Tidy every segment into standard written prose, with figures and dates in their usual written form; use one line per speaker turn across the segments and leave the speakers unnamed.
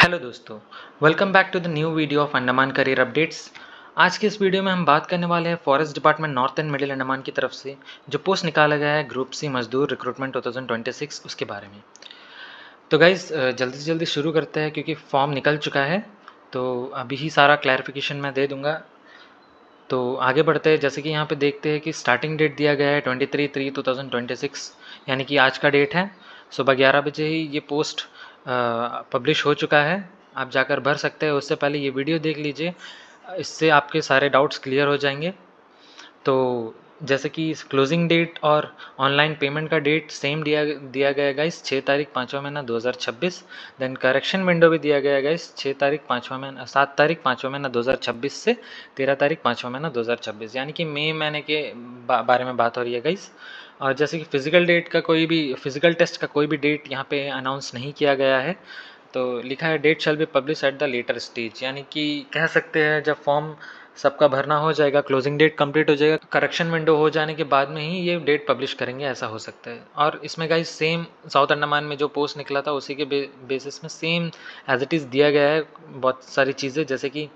Hello दोस्तों, welcome back to the new video of Andaman career updates. आज की इस वीडियो में हम बात करने वाले हैं forest department north and middle Andaman की तरफ से जो पोस्ट निकाला गया है ग्रुप सी मजदूर रिक्रूटमेंट 2026 उसके बारे में। तो गाइज़ जल्दी से जल्दी शुरू करते हैं क्योंकि फॉर्म निकल चुका है, तो अभी ही सारा क्लैरिफिकेशन मैं दे दूंगा। तो आगे बढ़ते हैं। जैसे कि यहाँ पे देखते हैं कि स्टार्टिंग डेट दिया गया है 23/3/2026, यानी कि आज का डेट है। सुबह 11 बजे ही ये पोस्ट पब्लिश हो चुका है, आप जाकर भर सकते हैं। उससे पहले ये वीडियो देख लीजिए, इससे आपके सारे डाउट्स क्लियर हो जाएंगे। तो जैसे कि क्लोजिंग डेट और ऑनलाइन पेमेंट का डेट सेम दिया गया गाइस 6 तारीख 5वां महीना 2026। देन करेक्शन विंडो भी दिया गया गाइस 6 तारीख 5वां महीना 7 तारीख 5वां महीना 2026 से 13 तारीख 5वां महीना 2026, यानी कि मई महीने के बारे में बात हो रही है गाइस। और जैसे कि फिजिकल टेस्ट का कोई भी डेट यहाँ पे अनाउंस नहीं किया गया है, तो लिखा है date shall be publish at the later stage, यानी कि कह सकते हैं जब फॉर्म सबका भरना हो जाएगा, क्लोजिंग डेट कंप्लीट हो जाएगा, करेक्शन विंडो हो जाने के बाद में ही ये डेट पब्लिश करेंगे, ऐसा हो सकता है। और इसमें गाइस सेम साउथ अंडमान में जो पोस्ट निकला था उसी के बेसिस में सेम एज इट इज़ दिया गया है बहुत सारी चीज़ें। जैसे कि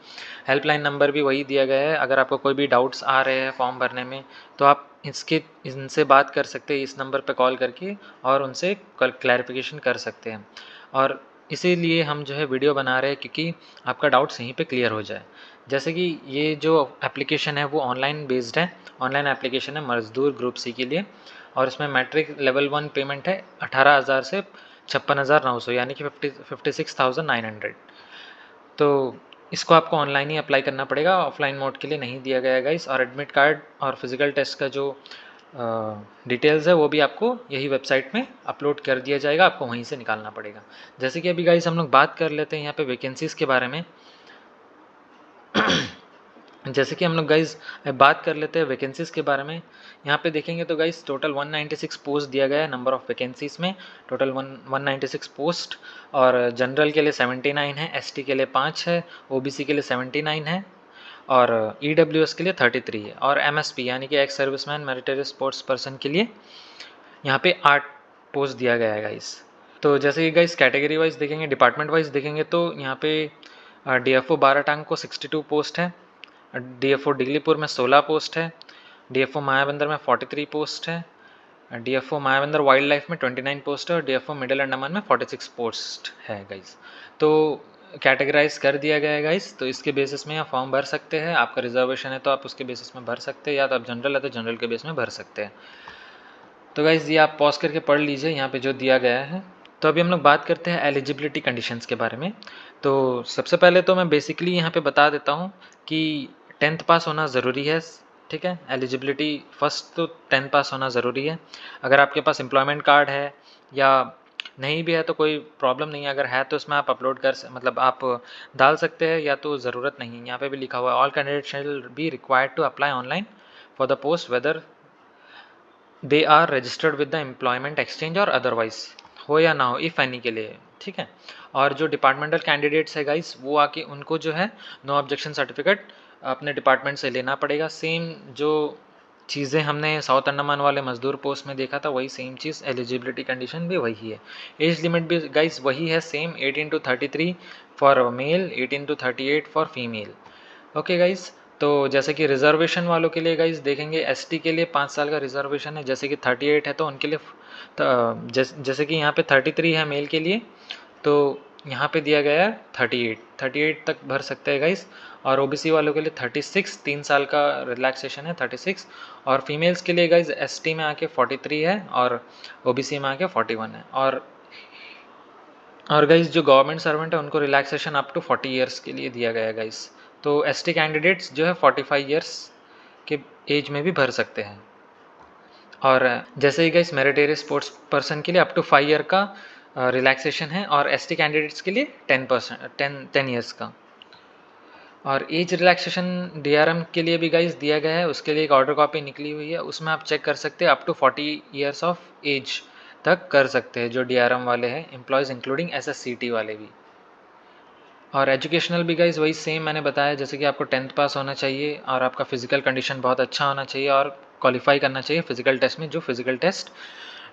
हेल्पलाइन नंबर भी वही दिया गया है। अगर आपको कोई भी डाउट्स आ रहे हैं फॉर्म भरने में तो आप इनसे बात कर सकते हैं, इस नंबर पर कॉल करके, और उनसे क्लैरिफिकेशन कर सकते हैं। और इसीलिए हम जो है वीडियो बना रहे हैं क्योंकि आपका डाउट्स यहीं पे क्लियर हो जाए। जैसे कि ये जो एप्लीकेशन है वो ऑनलाइन बेस्ड है, ऑनलाइन एप्लीकेशन है मजदूर ग्रुप सी के लिए, और इसमें मैट्रिक लेवल 1 पेमेंट है 18,000 से 56,900, यानी कि 56,900। तो इसको आपको ऑनलाइन ही अप्लाई करना पड़ेगा, ऑफलाइन मोड के लिए नहीं दिया गया गाइस। और एडमिट कार्ड और फिजिकल टेस्ट का जो डिटेल्स है वो भी आपको यही वेबसाइट में अपलोड कर दिया जाएगा, आपको वहीं से निकालना पड़ेगा। जैसे कि अभी गाइस हम लोग बात कर लेते हैं यहाँ पे वैकेंसीज़ के बारे में। जैसे कि हम लोग गाइज बात कर लेते हैं वैकेंसीज़ के बारे में। यहाँ पे देखेंगे तो गाइज टोटल 196 पोस्ट दिया गया है नंबर ऑफ़ वैकेंसीज़ में, टोटल 196 पोस्ट। और जनरल के लिए 79 है, एसटी के लिए 5 है, ओबीसी के लिए 79 है, और ईडब्ल्यूएस के लिए 33 है, और एमएसपी यानी कि एक्स सर्विसमैन मेरिटरी स्पोर्ट्स पर्सन के लिए यहाँ पे 8 पोस्ट दिया गया है गाइज। तो जैसे कि गाइज कैटेगरी वाइज देखेंगे, डिपार्टमेंट वाइज देखेंगे तो यहाँ पे डीएफओ बाराटांग को 62 पोस्ट है, डीएफओ डिगलीपुर में 16 पोस्ट है, डीएफओ मायाबंदर में 43 पोस्ट है, डीएफओ मायाबंदर वाइल्ड लाइफ में 29 पोस्ट है, और डीएफओ मिडिल अंडमान में 46 पोस्ट है गाइज। तो कैटेगराइज कर दिया गया है गाइज, तो इसके बेसिस में आप फॉर्म भर सकते हैं। आपका रिजर्वेशन है तो आप उसके बेसिस में भर सकते हैं, या तो आप जनरल है तो जनरल के बेस में भर सकते हैं। तो गाइज ये आप पॉज करके पढ़ लीजिए यहाँ पे जो दिया गया है। तो अभी हम लोग बात करते हैं एलिजिबिलिटी कंडीशंस के बारे में। तो सबसे पहले तो मैं बेसिकली यहाँ पे बता देता हूँ कि 10th पास होना ज़रूरी है, ठीक है। एलिजिबिलिटी फर्स्ट तो 10th पास होना ज़रूरी है। अगर आपके पास एम्प्लॉयमेंट कार्ड है या नहीं भी है तो कोई प्रॉब्लम नहीं है, अगर है तो इसमें आप अपलोड मतलब आप डाल सकते हैं, या तो ज़रूरत नहीं है। यहाँ पे भी लिखा हुआ है all candidate shall be required to apply online for the post whether they are registered with the employment exchange और अदरवाइज, हो या ना हो, इफ़ एनी के लिए, ठीक है। और जो डिपार्टमेंटल कैंडिडेट्स है गाइस वो आके उनको जो है नो ऑब्जेक्शन सर्टिफिकेट अपने डिपार्टमेंट से लेना पड़ेगा। सेम जो चीज़ें हमने साउथ अंडमान वाले मजदूर पोस्ट में देखा था वही सेम चीज़, एलिजिबिलिटी कंडीशन भी वही है। एज लिमिट भी गाइस वही है same, 18 to 33 for male, 18 to 38 for female. Okay guys. तो जैसे कि रिजर्वेशन वालों के लिए गाइस देखेंगे, एसटी के लिए 5 साल का रिजर्वेशन है। जैसे कि 38 है तो उनके लिए जैसे कि यहाँ पे 33 है मेल के लिए, तो यहाँ पे दिया गया है 38 तक भर सकते हैं गाइस। और ओबीसी वालों के लिए 36, 3 साल का रिलैक्सेशन है 36। और फीमेल्स के लिए गाइस एसटी में आके 43 है और ओबीसी में आके 41 है। और गाइस जो गवर्नमेंट सर्वेंट है उनको रिलैक्सेशन अप टू 40 ईयर्स के लिए दिया गया है गाइस। तो एसटी कैंडिडेट्स जो है 45 ईयर्स के एज में भी भर सकते हैं। और जैसे ही गाइस मेरिटरी स्पोर्ट्स पर्सन के लिए अप टू 5 ईयर का रिलैक्सेशन है, और एसटी कैंडिडेट्स के लिए 10 ईयर्स का। और एज रिलैक्सेशन डीआरएम के लिए भी गाइस दिया गया है, उसके लिए एक ऑर्डर कॉपी निकली हुई है, उसमें आप चेक कर सकते हैं up to 40 years of age तक कर सकते हैं जो डीआरएम वाले हैं एम्प्लॉयज़, इंक्लूडिंग एसएससीटी वाले भी। और एजुकेशनल भी गाइस वही सेम मैंने बताया, जैसे कि आपको 10th पास होना चाहिए और आपका फिजिकल कंडीशन बहुत अच्छा होना चाहिए और क्वालिफाई करना चाहिए फिजिकल टेस्ट में, जो physical test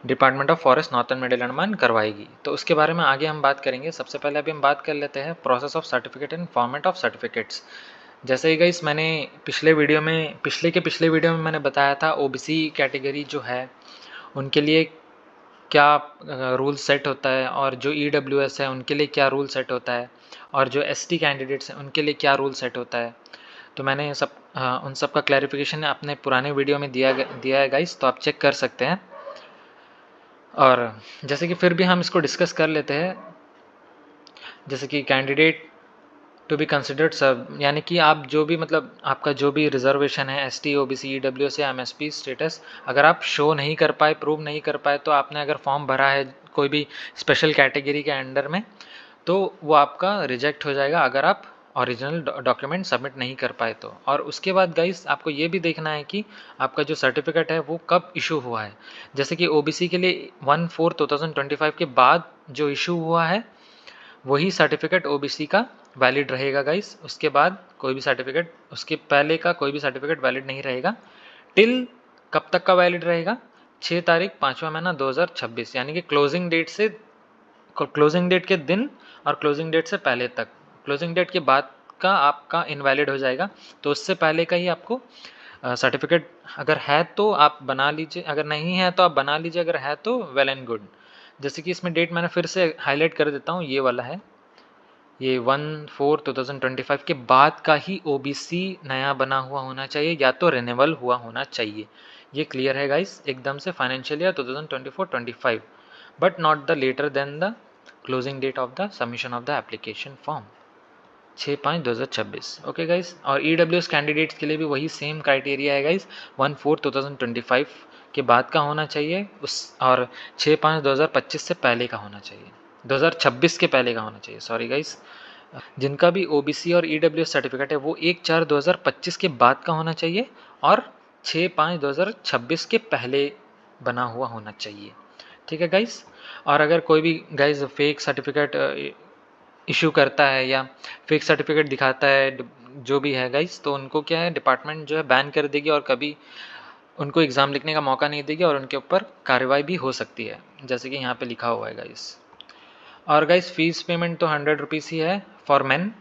department of forest northern middle Andaman करवाएगी। तो उसके बारे में आगे हम बात करेंगे। सबसे पहले अभी हम बात कर लेते हैं process of certificate and format of certificates. जैसे ही गाइस मैंने पिछले वीडियो में मैंने बताया था ओबीसी कैटेगरी जो है उनके लिए क्या रूल सेट होता है, और जो ईडब्ल्यूएस है उनके लिए क्या रूल सेट होता है, और जो एसटी कैंडिडेट्स हैं उनके लिए क्या रूल सेट होता है। तो मैंने उन सब का क्लैरिफिकेशन अपने पुराने वीडियो में दिया है गाइस, तो आप चेक कर सकते हैं। और जैसे कि फिर भी हम इसको डिस्कस कर लेते हैं। जैसे कि कैंडिडेट टू बी कंसिडर्ड सब, यानी कि आप जो भी मतलब आपका जो भी रिजर्वेशन है एसटी ओबीसी ईडब्ल्यूएस या एमएसपी स्टेटस, अगर आप शो नहीं कर पाए, प्रूव नहीं कर पाए, तो आपने अगर फॉर्म भरा है कोई भी स्पेशल कैटेगरी के अंडर में, तो वो आपका रिजेक्ट हो जाएगा अगर आप ओरिजिनल डॉक्यूमेंट सबमिट नहीं कर पाए तो। और उसके बाद गाइस आपको ये भी देखना है कि आपका जो सर्टिफिकेट है वो कब इशू हुआ है। जैसे कि ओबीसी के लिए 1/4/2025 के बाद जो इशू हुआ है वही सर्टिफिकेट ओबीसी का वैलिड रहेगा गाइस। उसके बाद कोई भी सर्टिफिकेट, उसके पहले का कोई भी सर्टिफिकेट वैलिड नहीं रहेगा। टिल कब तक का वैलिड रहेगा? 6 तारीख 5वां महीना 2026, यानी कि क्लोजिंग डेट के दिन और क्लोजिंग डेट से पहले तक। क्लोजिंग डेट के बाद का आपका इनवैलिड हो जाएगा, तो उससे पहले का ही आपको सर्टिफिकेट अगर है तो आप बना लीजिए, अगर नहीं है तो आप बना लीजिए, अगर है तो वेल एंड गुड। जैसे कि इसमें डेट मैंने फिर से हाईलाइट कर देता हूँ, ये वाला है, ये 1/4/2025 के बाद का ही ओबीसी नया बना हुआ होना चाहिए या तो रिन्यूअल हुआ होना चाहिए। ये क्लियर है गाइस एकदम से, financial year 2024-25, but not the later than the closing date of the submission of the application form 6/5/2026। Okay guys, और ईडब्ल्यूएस कैंडिडेट्स के लिए भी वही सेम क्राइटेरिया है गाइस, 1/4/2025 के बाद का होना चाहिए उस, और 6/5/2025 से पहले का होना चाहिए, 2026 के पहले का होना चाहिए, सॉरी गाइस। जिनका भी ओबीसी और ईडब्ल्यूएस सर्टिफिकेट है वो 1/4/2025 के बाद का होना चाहिए और 6/5/2026 के पहले बना हुआ होना चाहिए। ठीक है गाइस। और अगर कोई भी गाइस फेक सर्टिफिकेट इशू करता है या फेक सर्टिफिकेट दिखाता है जो भी है गाइस, तो उनको क्या है, डिपार्टमेंट जो है बैन कर देगी और कभी उनको एग्ज़ाम लिखने का मौका नहीं देगी और उनके ऊपर कार्रवाई भी हो सकती है, जैसे कि यहाँ पे लिखा हुआ है गाइस। और गाइस फीस पेमेंट तो 100 रुपीज़ ही है फॉर मैन,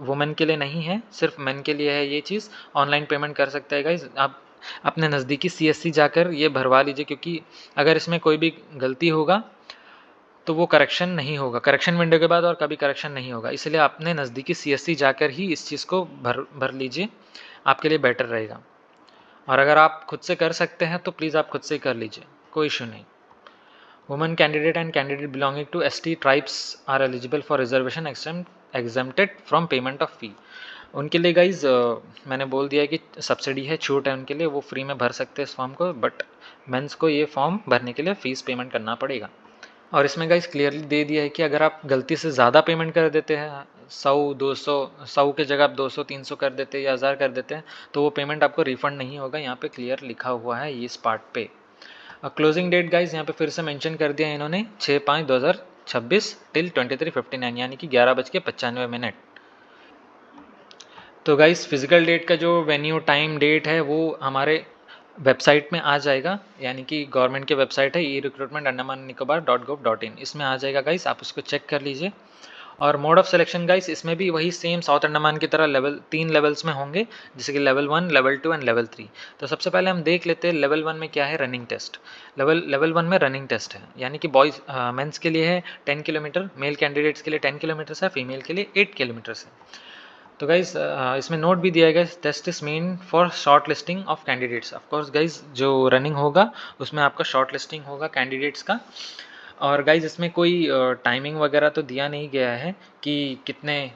वुमेन के लिए नहीं है, सिर्फ मैन के लिए है ये चीज़। ऑनलाइन पेमेंट कर सकते हैं गाइस, आप अपने नज़दीकी सीएससी जाकर ये भरवा लीजिए, क्योंकि अगर इसमें कोई भी गलती होगा तो वो करेक्शन नहीं होगा, करेक्शन विंडो के बाद और कभी करेक्शन नहीं होगा, इसलिए अपने नज़दीकी सीएससी जाकर ही इस चीज़ को भर लीजिए, आपके लिए बेटर रहेगा। और अगर आप खुद से कर सकते हैं तो प्लीज़ आप खुद से ही कर लीजिए, कोई इशू नहीं। Women candidate and candidate belonging to ST tribes are eligible for reservation exempted from payment of fee. उनके लिए गाइज मैंने बोल दिया है कि सब्सिडी है, छूट है उनके लिए, वो फ्री में भर सकते हैं इस फॉर्म को, बट मेंस को ये फॉर्म भरने के लिए फ़ीस पेमेंट करना पड़ेगा। और इसमें गाइस क्लियरली दे दिया है कि अगर आप गलती से ज़्यादा पेमेंट कर देते हैं, 100 के जगह आप 200-300 कर देते हैं या 1000 कर देते हैं, तो वो पेमेंट आपको रिफंड नहीं होगा। यहाँ पे क्लियर लिखा हुआ है इस पार्ट पे। क्लोजिंग डेट गाइस यहाँ पे फिर से मेंशन कर दिया इन्होंने, 6/5/2026 टिल 23:59, यानी कि 11:95। तो गाइस फिजिकल डेट का जो वेन्यू टाइम डेट है वो हमारे वेबसाइट में आ जाएगा, यानी कि गवर्नमेंट की वेबसाइट है e-recruitment_andaman-nicobar.gov.in, इसमें आ जाएगा गाइस, आप उसको चेक कर लीजिए। और मोड ऑफ सिलेक्शन गाइस इसमें भी वही सेम साउथ अंडमान की तरह 3 लेवल्स में होंगे, जैसे कि लेवल 1, लेवल 2 एंड लेवल 3। तो सबसे पहले हम देख लेते हैं लेवल 1 में क्या है, रनिंग टेस्ट। लेवल 1 में रनिंग टेस्ट है, यानी कि बॉयज़ मेंस के लिए है 10 किलोमीटर, मेल कैंडिडेट्स के लिए 10 किलोमीटर है, फीमेल के लिए 8 किलोमीटर है। तो गाइज इसमें नोट भी दिया गया, test is meant for short listing of candidates. Of course guys जो रनिंग होगा उसमें आपका शॉर्ट लिस्टिंग होगा कैंडिडेट्स का। और गाइज इसमें कोई टाइमिंग वगैरह तो दिया नहीं गया है कि कितने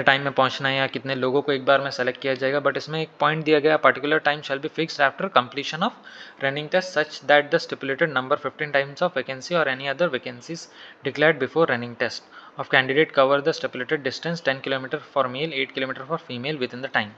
टाइम में पहुंचना है या कितने लोगों को एक बार में सेलेक्ट किया जाएगा, बट इसमें एक पॉइंट दिया गया, particular time shall be fixed after completion of running test such that the stipulated number 15 times of vacancy और any other vacancies declared before running test of candidate cover the stipulated distance 10 kilometer for male, 8 kilometer for female within the time.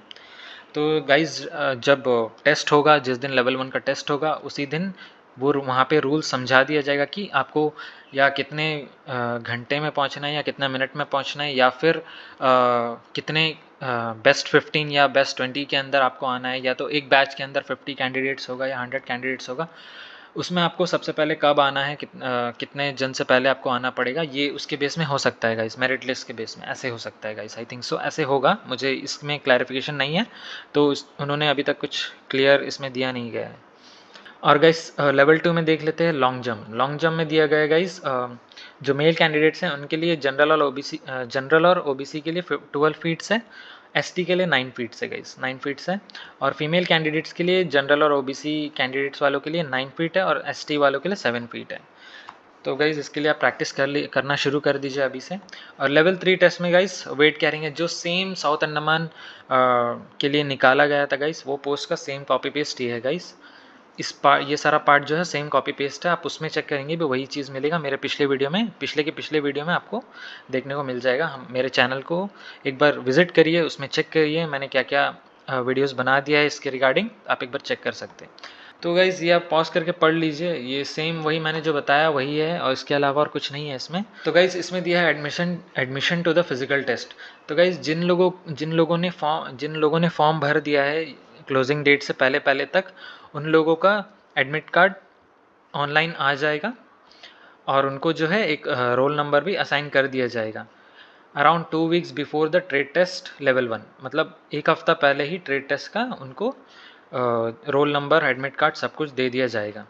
तो guys जब test होगा, जिस दिन level 1 का test होगा उसी दिन वो वहाँ पे रूल समझा दिया जाएगा कि आपको या कितने घंटे में पहुँचना है या कितना मिनट में पहुँचना है, या फिर कितने बेस्ट 15 या बेस्ट 20 के अंदर आपको आना है, या तो एक बैच के अंदर 50 कैंडिडेट्स होगा या 100 कैंडिडेट्स होगा, उसमें आपको सबसे पहले कब आना है, कितने जन से पहले आपको आना पड़ेगा, ये उसके बेस में हो सकता है गाइस, मेरिट लिस्ट के बेस में ऐसे हो सकता है गाइस, आई थिंक सो ऐसे होगा, मुझे इसमें क्लैरिफिकेशन नहीं है, तो उन्होंने अभी तक कुछ क्लियर इसमें दिया नहीं गया है। और गाइस लेवल 2 में देख लेते हैं लॉन्ग जंप। लॉन्ग जंप में दिया गया है गाइस, जो मेल कैंडिडेट्स हैं उनके लिए जनरल और ओबीसी के लिए 12 फीट्स है, एसटी के लिए 9 फीट्स है गाइस, 9 फीट्स है, और फीमेल कैंडिडेट्स के लिए जनरल और ओबीसी कैंडिडेट्स वालों के लिए 9 फीट है और एसटी वालों के लिए 7 फीट है। तो गाइज इसके लिए आप प्रैक्टिस करना शुरू कर दीजिए अभी से। और लेवल 3 टेस्ट में गाइस वेट कैरिंग है, जो सेम साउथ अंडमान के लिए निकाला गया था गाइस, वो पोस्ट का सेम कॉपी पेस्ट ही है गाइस। ये सारा पार्ट जो है सेम कॉपी पेस्ट है, आप उसमें चेक करेंगे भी वही चीज़ मिलेगा। मेरे पिछले वीडियो में पिछले वीडियो में आपको देखने को मिल जाएगा। हम मेरे चैनल को एक बार विजिट करिए, उसमें चेक करिए मैंने क्या क्या वीडियोस बना दिया है इसके रिगार्डिंग, आप एक बार चेक कर सकते हैं। तो गाइज़ ये आप पॉज करके पढ़ लीजिए, ये सेम वही मैंने जो बताया वही है, और इसके अलावा और कुछ नहीं है इसमें। तो गाइज़ इसमें दिया है admission to the physical test. तो गाइज़ जिन लोगों ने फॉर्म भर दिया है क्लोजिंग डेट से पहले तक, उन लोगों का एडमिट कार्ड ऑनलाइन आ जाएगा, और उनको जो है एक रोल नंबर भी असाइन कर दिया जाएगा around 2 weeks before the trade test level 1, मतलब एक हफ्ता पहले ही ट्रेड टेस्ट का उनको रोल नंबर, एडमिट कार्ड सब कुछ दे दिया जाएगा।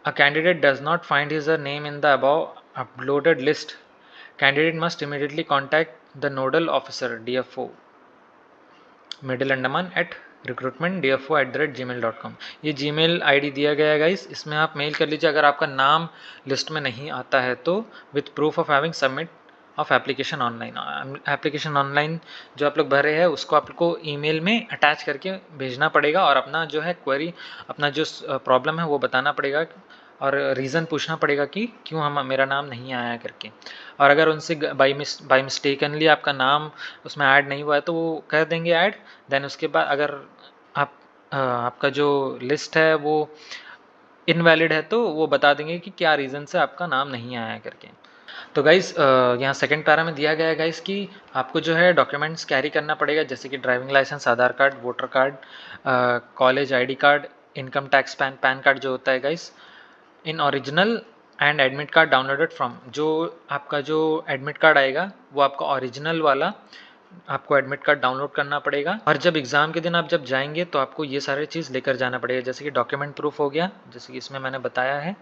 A candidate does not find his name in the above uploaded list, candidate must immediately contact the nodal officer DFO middle Andaman at recruitmentdfo@gmail.com। ये जीमेल आईडी दिया गया है गाइस, इसमें आप मेल कर लीजिए अगर आपका नाम लिस्ट में नहीं आता है तो, with proof of having submit of application online. Application online जो आप लोग भरे हैं उसको आपको ईमेल में अटैच करके भेजना पड़ेगा, और अपना जो है क्वेरी, अपना जो प्रॉब्लम है वो बताना पड़ेगा, और रीज़न पूछना पड़ेगा कि क्यों मेरा नाम नहीं आया करके। और अगर उनसे बाई मिस्टेकनली आपका नाम उसमें ऐड नहीं हुआ है तो वो कर देंगे ऐड। देन उसके बाद अगर आपका जो लिस्ट है वो इनवैलिड है तो वो बता देंगे कि क्या रीज़न से आपका नाम नहीं आया करके। तो गाइज़ यहाँ सेकंड पैरा में दिया गया है गाइज़ कि आपको जो है डॉक्यूमेंट्स कैरी करना पड़ेगा, जैसे कि driving licence, Aadhaar card, voter card, college ID card, income tax PAN card जो होता है guys, in original and admit card downloaded from, जो आपका जो एडमिट कार्ड आएगा वो आपका ओरिजिनल वाला आपको एडमिट कार्ड डाउनलोड करना पड़ेगा। और जब एग्ज़ाम के दिन आप जब जाएंगे तो आपको ये सारे चीज़ लेकर जाना पड़ेगा, जैसे कि डॉक्यूमेंट प्रूफ हो गया, जैसे कि इसमें मैंने बताया है,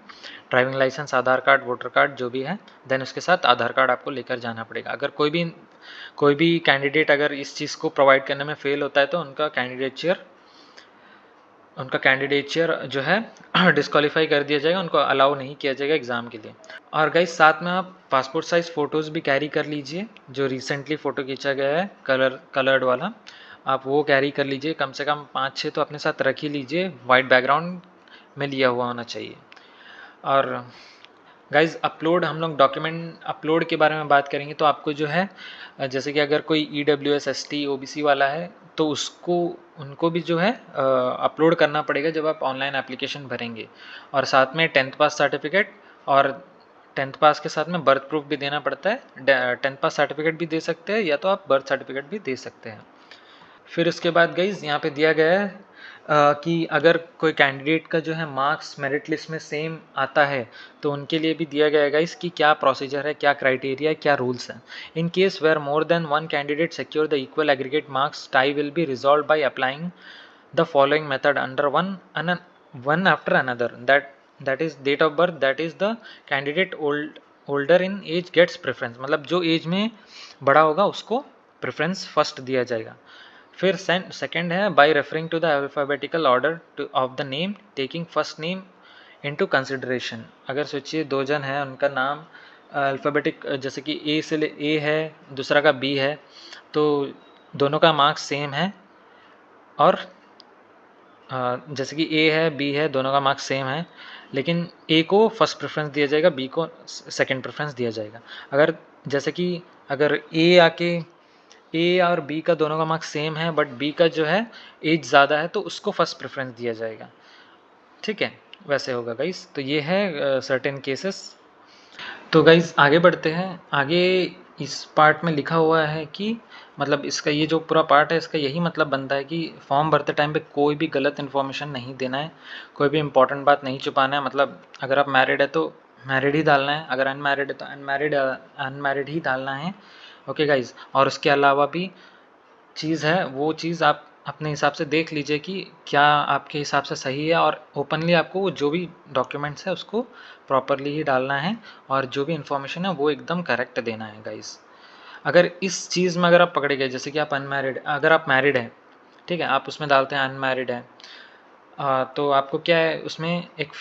driving licence, Aadhaar card, voter card जो भी है, देन उसके साथ आधार कार्ड आपको लेकर जाना पड़ेगा। अगर कोई भी कैंडिडेट अगर इस चीज़ को प्रोवाइड करने में फेल होता है तो उनका कैंडिडेचर जो है डिस्क्वालीफाई कर दिया जाएगा, उनको अलाउ नहीं किया जाएगा एग्ज़ाम के लिए। और गाइस साथ में आप पासपोर्ट साइज़ फ़ोटोज़ भी कैरी कर लीजिए, जो रिसेंटली फ़ोटो खींचा गया है कलर्ड वाला, आप वो कैरी कर लीजिए, कम से कम 5-6 तो अपने साथ रख ही लीजिए, वाइट बैकग्राउंड में लिया हुआ होना चाहिए। और गाइज़ हम लोग डॉक्यूमेंट अपलोड के बारे में बात करेंगे तो आपको जो है जैसे कि अगर कोई EWS ST OBC वाला है तो उनको भी जो है अपलोड करना पड़ेगा जब आप ऑनलाइन एप्लीकेशन भरेंगे। और साथ में 10th पास सर्टिफिकेट, और 10th पास के साथ में बर्थ प्रूफ भी देना पड़ता है। 10th पास सर्टिफिकेट भी दे सकते हैं या तो आप बर्थ सर्टिफिकेट भी दे सकते हैं। फिर उसके बाद गाइज़ यहाँ पे दिया गया है कि अगर कोई कैंडिडेट का जो है मार्क्स मेरिट लिस्ट में सेम आता है तो उनके लिए भी दिया गया है गाइज़ कि क्या प्रोसीजर है, क्या क्राइटेरिया है, क्या रूल्स हैं। In case where more than one candidate secure the equal aggregate marks, tie will be resolve by applying the following method under one after another, that is date of birth, that is the candidate older in age gets preference, मतलब जो as में बड़ा होगा उसको preference first दिया जाएगा। फिर second है by referring to the alphabetical order of the name, taking first name into consideration. अगर सोचिए 2 जन हैं, उनका नाम अल्फ़ाबेटिक जैसे कि A है, दूसरा का B है, तो दोनों का मार्क्स सेम है, और जैसे कि A है B है, दोनों का मार्क्स सेम है, लेकिन A को फर्स्ट प्रेफरेंस दिया जाएगा, B को सेकंड प्रेफरेंस दिया जाएगा। अगर A और B का दोनों का मार्क्स सेम है बट B का जो है एज ज़्यादा है तो उसको फर्स्ट प्रेफरेंस दिया जाएगा, ठीक है। वैसे होगा गाइस। तो ये है सर्टेन केसेस। तो गाइज आगे बढ़ते हैं। आगे इस पार्ट में लिखा हुआ है कि मतलब इसका ये जो पूरा पार्ट है इसका यही मतलब बनता है कि फॉर्म भरते टाइम पे कोई भी गलत इन्फॉर्मेशन नहीं देना है, कोई भी इंपॉर्टेंट बात नहीं छुपाना है। मतलब अगर आप मैरिड है तो मैरिड ही डालना है, अगर अनमैरिड है तो अनमैरिड ही डालना है। ओके गाइज, और उसके अलावा भी चीज़ है वो चीज़ आप अपने हिसाब से देख लीजिए कि क्या आपके हिसाब से सही है, और ओपनली आपको जो भी डॉक्यूमेंट्स है उसको प्रॉपरली ही डालना है, और जो भी इन्फॉर्मेशन है वो एकदम करेक्ट देना है गाइस। अगर इस चीज़ में अगर आप पकड़े गए, जैसे कि आप अनमैरिड, अगर आप मैरिड हैं, ठीक है, आप उसमें डालते हैं अनमैरिड है, तो आपको क्या है उसमें एक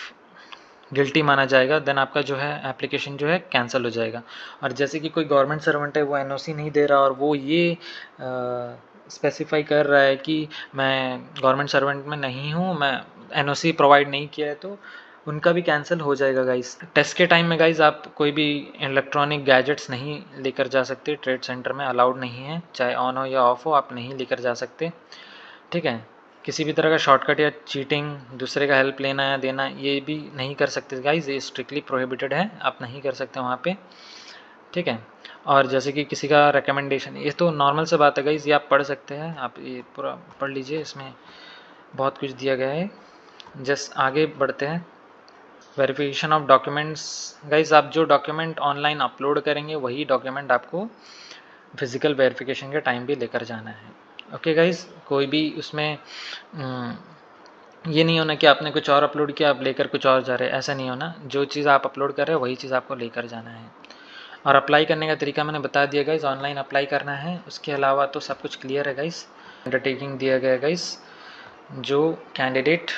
गिल्टी माना जाएगा, देन आपका जो है एप्लीकेशन जो है कैंसिल हो जाएगा। और जैसे कि कोई गवर्नमेंट सर्वेंट है वो एनओसी नहीं दे रहा और वो ये स्पेसिफाई कर रहा है कि मैं गवर्नमेंट सर्वेंट में नहीं हूँ, मैं एनओसी प्रोवाइड नहीं किया है, तो उनका भी कैंसिल हो जाएगा गाइस। टेस्ट के टाइम में गाइस आप कोई भी इलेक्ट्रॉनिक गैजेट्स नहीं लेकर जा सकते, ट्रेड सेंटर में अलाउड नहीं है, चाहे ऑन हो या ऑफ हो आप नहीं लेकर जा सकते, ठीक है। किसी भी तरह का शॉर्टकट या चीटिंग, दूसरे का हेल्प लेना या देना, ये भी नहीं कर सकते गाइज, ये स्ट्रिक्टली प्रोहिबिटेड है, आप नहीं कर सकते वहाँ पे, ठीक है। और जैसे कि किसी का रिकमेंडेशन, ये तो नॉर्मल से बात है गाइज, ये आप पढ़ सकते हैं, आप ये पूरा पढ़ लीजिए, इसमें बहुत कुछ दिया गया है। जस्ट आगे बढ़ते हैं। वेरिफिकेशन ऑफ डॉक्यूमेंट्स गाइज, आप जो डॉक्यूमेंट ऑनलाइन अपलोड करेंगे वही डॉक्यूमेंट आपको फिजिकल वेरिफिकेशन के टाइम भी लेकर जाना है। ओके गाइज, कोई भी उसमें ये नहीं होना कि आपने कुछ और अपलोड किया आप लेकर कुछ और जा रहे हैं, ऐसा नहीं होना। जो चीज़ आप अपलोड कर रहे हैं वही चीज़ आपको लेकर जाना है। और अप्लाई करने का तरीका मैंने बता दिया गाइज, ऑनलाइन अप्लाई करना है, उसके अलावा तो सब कुछ क्लियर है गाइज। अंडरटेकिंग दिया गया गाइज, जो कैंडिडेट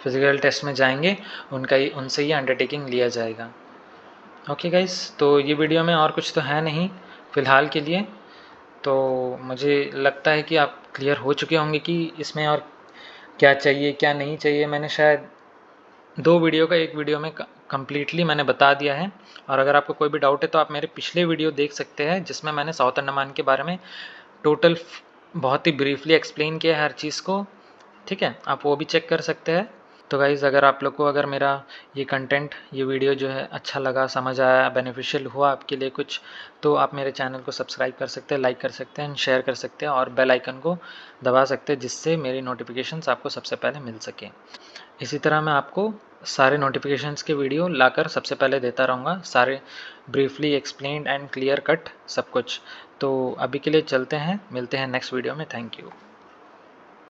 फिजिकल टेस्ट में जाएंगे उनसे ही अंडरटेकिंग लिया जाएगा। ओके गाइज, तो ये वीडियो में और कुछ तो है नहीं फ़िलहाल के लिए, तो मुझे लगता है कि आप क्लियर हो चुके होंगे कि इसमें और क्या चाहिए क्या नहीं चाहिए। मैंने शायद 2 वीडियो का एक वीडियो में कम्प्लीटली मैंने बता दिया है। और अगर आपको कोई भी डाउट है तो आप मेरे पिछले वीडियो देख सकते हैं जिसमें मैंने साउथ अंडमान के बारे में टोटल बहुत ही ब्रीफली एक्सप्लेन किया है हर चीज़ को, ठीक है, आप वो भी चेक कर सकते हैं। तो गाइज़, अगर आप लोग को अगर मेरा ये कंटेंट, ये वीडियो जो है अच्छा लगा, समझ आया, बेनिफिशियल हुआ आपके लिए कुछ, तो आप मेरे चैनल को सब्सक्राइब कर सकते हैं, लाइक कर सकते हैं, शेयर कर सकते हैं और बेल आइकन को दबा सकते हैं, जिससे मेरी नोटिफिकेशंस आपको सबसे पहले मिल सकें। इसी तरह मैं आपको सारे नोटिफिकेशंस के वीडियो लाकर सबसे पहले देता रहूँगा, सारे briefly explained and clear cut सब कुछ। तो अभी के लिए चलते हैं, मिलते हैं नेक्स्ट वीडियो में। Thank you.